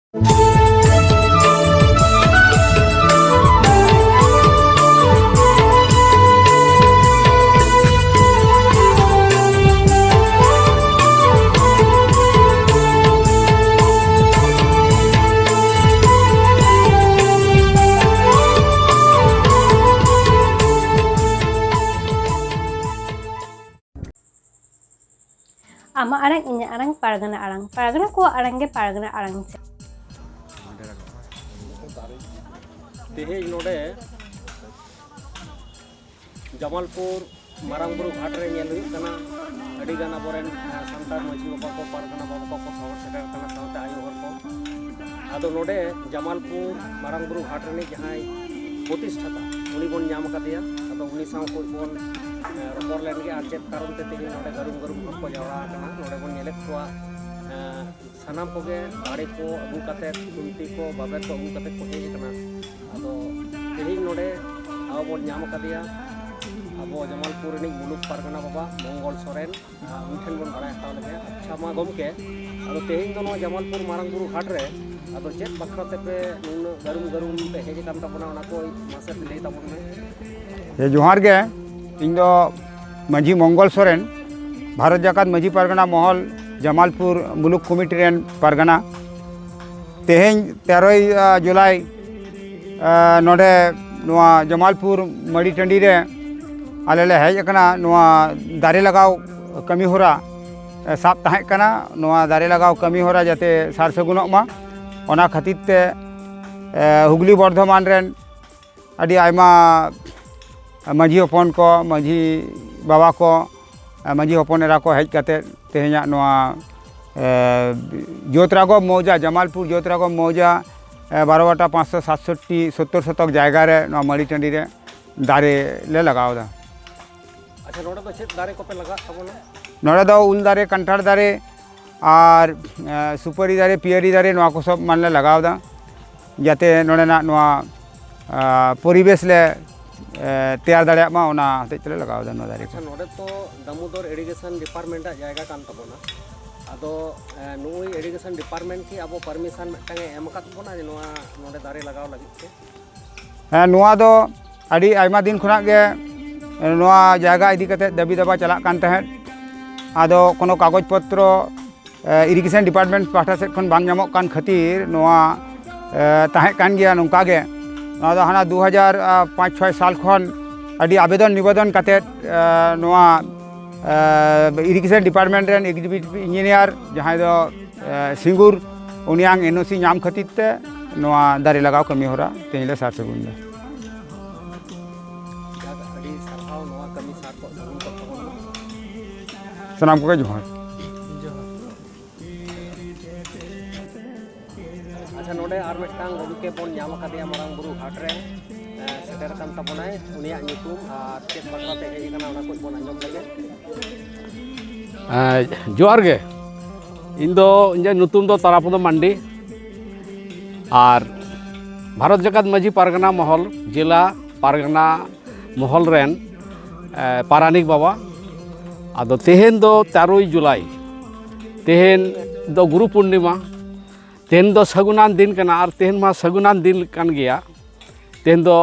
Ama arang inya arang paragana ko arang ge paragana arang se तेहे नोडे Jamalpur मारांगबुरु घाट रे nail हुई कना अडी गाना बोरेन संतार मजी बाबा को पारगना बाबा को सवर सेटर कना सावते आयु हर को आदो नोडे जमालपुर मारांगबुरु घाट रे जहाय प्रतिष्ठाता उनी बोन नाम कदिया आदो उनी साव को बोन रपर लेन गे आचेत कारण ते तेहे नोडे गरुम को जावड़ा कना नोडे बोन नेलेक को सानाम कोगे दाड़े को अगु कते कुंती को बाबे को अगु कते को हेज कना आदो तेहे नोडे आबो बोन नाम कदिया अब जमालपुर मुलुक पारगना बाबा मंगल सोरेन उनठन बन बड़ा हताव लगे अच्छा मा गमके अब तेहिं दो जमालपुर मारांगबुरु घाट रे अब चेक बखराते पे गरुम पे हेज कान तबना ओना को मासे पे लई तबन में जोहार गे इन दो मांझी मंगल सोरेन भारत जाकात मांझी पारगना महल जमालपुर मुलुक कमिटी रेन पारगना तेहें 13 जुलाई नोडे नोआ जमालपुर मड़ी टंडी रे आलेले हेज कना नोआ दारे लगाव कमी होरा साब ताहें कना नोआ दारे लगाव कमी होरा जाते सार सगुनोग मा ओना खातिर ते हुगली बर्धमान रेन अडी आयमा मांझी हपन को मांझी बाबा को मांझी हपन एरा को हेज काते तेहेंया नोआ ज्योतरागम मौजा जमालपुर ज्योतरागम मौजा 12 567 70 शतक जायगा रे नोआ मड़ी टंडी रे दारे ले लगाव दा। अच्छा नोडे तो चेक दारे को पे लगा तबना नोडे दो उल दारे कंठार दारे और सुपारी दारे पियरी दारे नोआ को सब मानले लगाव दा जाते नोडे ना नोआ परिवेश ले तैयार दाड़े मा ओना हतेच ले लगाव दा नोआ दारे को। अच्छा नोडे तो दामोदर इरिगेशन डिपार्टमेंट जायगा कान तबना आदो नुई इरिगेशन डिपार्टमेंट की अब परमिशन मिटांगे एम कात बना जे नोआ नोडे दारे लगाव लगित ते नोआ दो अडी आयमा दिन खुना गे नोआ जायगा इदी कते दाबी दाबा चला कान तहें आदो कोनो कागज पत्र इरिगेशन डिपार्टमेंट पाहटा सेट खन बांग नामक कान खातिर नोआ ताहें कान गया नोंका गे नोआ दो हाना 2005-6 साल खन अडी आवेदन निवेदन कते नोआ irrigation department rain executive engineer जहां दो सिंगुर उनियांग एनओसी नाम खातिर ते नोआ दारे लगाव कमी होरा तेले सार सगुन दे सनाम को जोहार। अच्छा नोडे आर मिटांग गमके बोन नाम कदिया मारांगबुरु घाट रे सेटर कान तबनाय उनिया ᱧᱩᱛᱩᱢ आर चेक बखराते हेज कना ओना को बोन आंजम लगे जोहार गे इन दो इᱧ ᱧᱩᱛᱩᱢ दो तारापद मांडी और भारत जाकात मांझी पारगना महल जिला पारगना महल रेन पारानिक बाबा आदो तेहेन दो 13 जुलाई तेहेन दो गुरु पूर्णिमा तेहेन दो सगुनान दिन कना और तेहेन मा सगुनान दिन कान गया तेहेन दो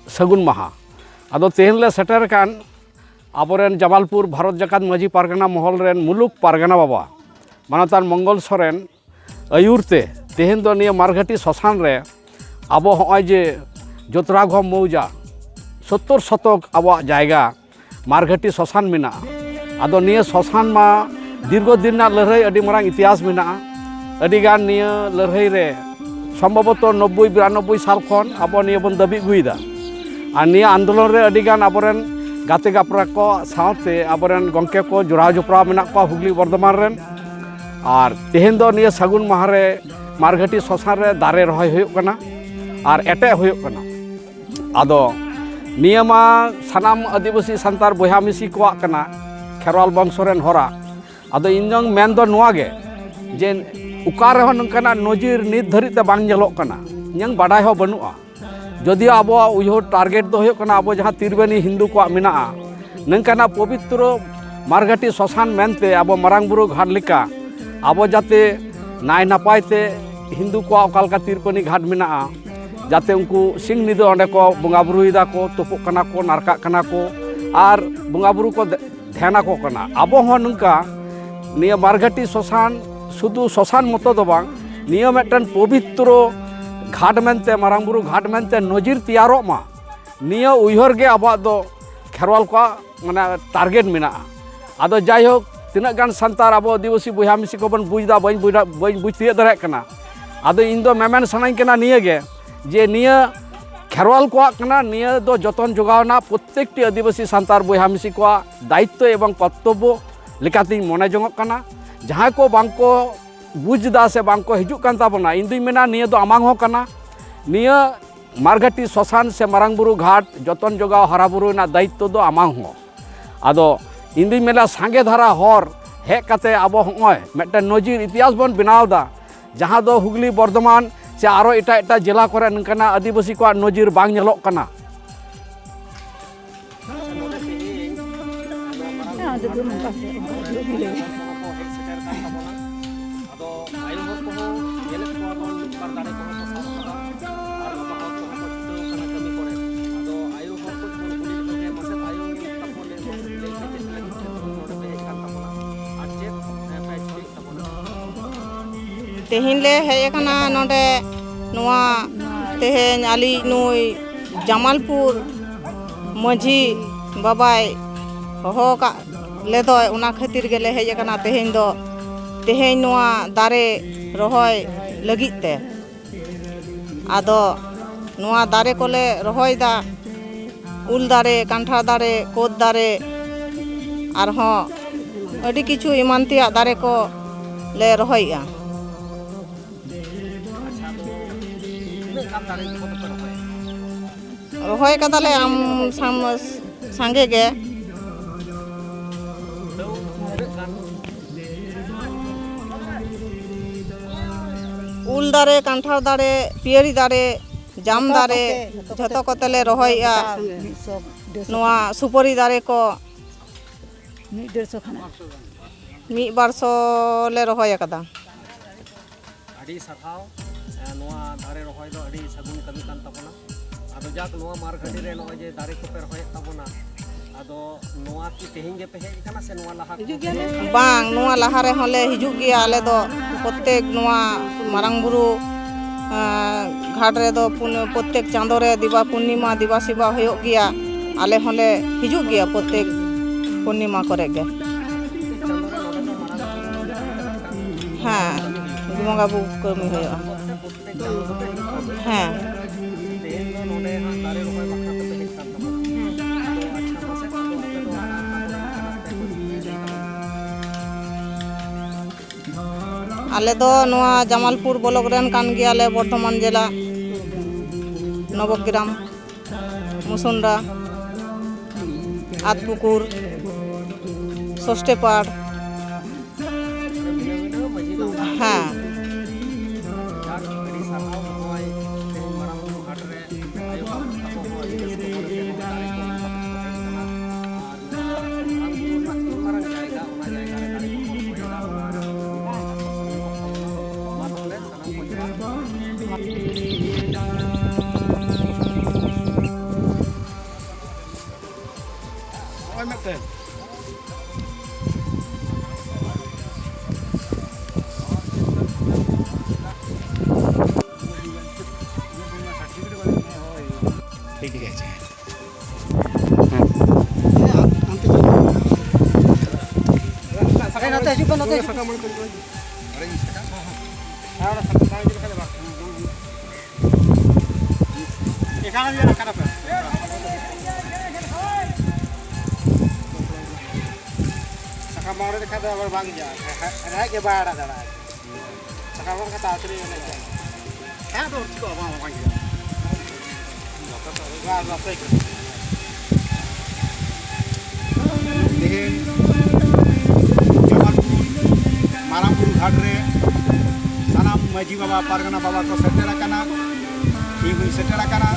सगुन महा आदो तेहेन ले सेटर कान आबोरेन जमालपुर भारत जाकात मांझी पारगना महल रेन मुलुक पारगना बाबा मानतान मंगल सोरेन आयुरते तेहेन दो निया मारघाटी शशान रे आबो हय जे ज्योतरागम मौजा 70 शतक आबो जायगा मारघाटी शशान मेना आदो निया शशान मा दीर्घ दिन ना लड़ाई अडी मारांग इतिहास मेना अडी गान निया लड़ाई रे सम्भवतः 90-92 साल खन आबो निया बन दाबी गुइदा और निया आंदोलन रे अडी गान आबोरेन गाते गापरा को साथे आबोरेन गंके को जोड़ा जोपड़ा मेना को हुगली बर्धमान रेन और तेहेन दो निया सगुन माहारे मारघाटी शशान रे दारे रहाय हुयुग कना और एटे हुयुग कना आदो निया मा सानाम आदिवासी संतार बया मिसी को कना खेरवाल वंश रेन होरा आदो इनजों मेन दो नोआ गे जे उकार हो नंकाना नजिर नित धरिते बांग नेलोग कना इᱧ बाडाय हो बनुआ जदि अब उयहर टारगेट दो हुयुग कना अब जहां तिरबेनी हिंदू को मेना नंकाना पवित्र मारघाटी शशान मेनते अब मारांगबुरु घाट लेका अब जाते नाय नापायते Hindu ko oka leka Tirpani Ghat mena'a jate unku sing nido onde ko bonga buruida ko tupuk kana ko narkak kana ko ar bonga buru ko dhena ko kana abo hon nungka niya Marghati Sosan sudu Sosan moto do bang niya metan pabitro घाट मेनते मारांगबुरु घाट मेनते नजिर तैयारों मा निया उयहर गे आबाद दो खेरवाल को माने target मेना आदो जायहोक तिना गान संतार आबो आदिवासी बुया मिसी को बन बुझदा बन बुझ तिय दारे कना आदो इन दो मेमेन सनाई कना निया गे जे निया खेरवाल को कना निया दो जतन जोगावना प्रत्येकटी आदिवासी संतार बुया मिसी को दायित्व एवं कर्तव्य लेकाती मने जंगक कना जहां को बांको बुझदा से बांको हिजुक कान ताबोना इन दुई मेना निया दो आमांग हो कना निया मारघाटी श्मशान से मारांगबुरु घाट जतन जोगाव हराबुरु ना दायित्व दो आमांग हो आदो इन दुई मेला सांगे धारा हर हे काते आबो हय मेटन नजिर इतिहास बन बनावदा जहां दो हुगली बर्धमान से आरो एटा एटा जिला करे नंकना आदिवासी को नजिर बांग नेलोक कना तेहिन ले हेकना नोडे नुआ तेहेन आली नुई जमालपुर मझी बाबाई हो का ले दो उना खातिर गेले हेकना तेहेन दो तेहेन नुआ दारे रहोय लगिते आदो नुआ दारे कोले रहोय दा उल दारे कांठा दारे कोद दारे आरहो अडी किछु इमानतिया दारे को ले रहोया रहोय कदाले आम सांगे गे उल दारे कांठार दारे पियरी दारे जाम दारे झतो कतले रहोया नुआ सुपरी दारे को 100 ले रहोय कदा अड़ी सखाव नोआ दारे रहोय दो अड़ी सगुन कमी कान ताबोना आदो जाक नोआ मारघाटी रे नोय जे दारे को पे रहोय ताबोना आदो नोआ की तेहिं गे पे हेज काना से नोआ लाहा बांग नोआ लाहा रे होले हिजु गिया आले दो प्रत्येक नोआ मारांगबुरु घाट रे दो प्रत्येक चांदो रे दिवा पूर्णिमा दिवा शिवा होयो गिया आले होले हिजु गिया प्रत्येक पूर्णिमा करे गे हाँ बंगा बु कमी होयो हाँ आले दो नोआ जमालपुर ब्लॉक रेन कान गियाले बर्धमान जिला नवग्राम मुसुंडा आतपुकुर षष्ठीपाड़ हाँ मारांगबुरु घाट रे सानाम माजी बाबा पारगना बाबा को सेटेर आकाना इन हुई सेटेर आकाना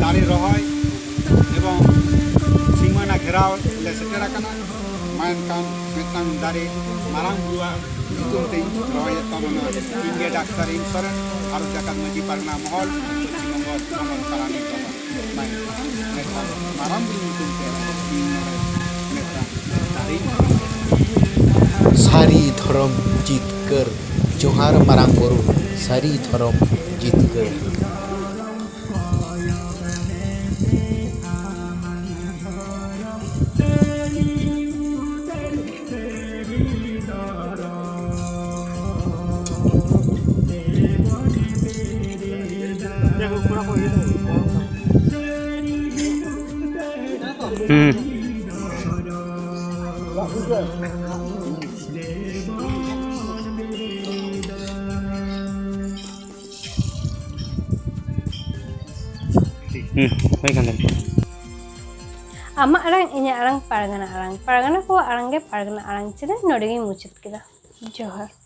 दारे रहोय एवं सिंगमाना घेराव ले सेटेर आकाना मायन कान ᱢᱤᱫᱴᱟᱝ ᱫᱟᱨᱮ ᱢᱟᱨᱟᱝ ᱵᱩᱨᱩᱣᱟᱜ ᱧᱩᱛᱩᱢ ᱛᱮᱧ ᱨᱚᱦᱚᱭᱮᱫ ᱛᱟᱵᱚᱱᱟ ᱤᱧᱜᱮ ᱰᱟᱠᱛᱟᱨ ᱤᱧ ᱥᱚᱨᱮᱱ ᱵᱷᱟᱨᱚᱛ ᱡᱟᱠᱟᱛ ᱢᱟᱺᱡᱷᱤ ᱯᱟᱨᱜᱟᱱᱟ ᱢᱚᱦᱚᱞ ᱯᱚᱥᱪᱤᱢ ᱵᱚᱝᱜᱚ ᱯᱚᱱᱚᱛ ᱯᱟᱨᱟᱱᱤᱠ ᱵᱟᱵᱟ ᱢᱤᱫᱴᱟᱝ ᱢᱟᱨᱟᱝ ᱵᱩᱨᱩ ᱧᱩᱛᱩᱢ ᱛᱮ ᱤᱧ ᱱᱚᱰᱮ ᱢᱤᱫᱴᱟᱝ ᱫᱟᱨᱮᱧ सारी धर्म जीतकर जोहार मारांग बुरु सारी धर्म जीतकर Ama arang inya arang pargana ko arang ge pargana arang chile nodegi muchit kida. Johar.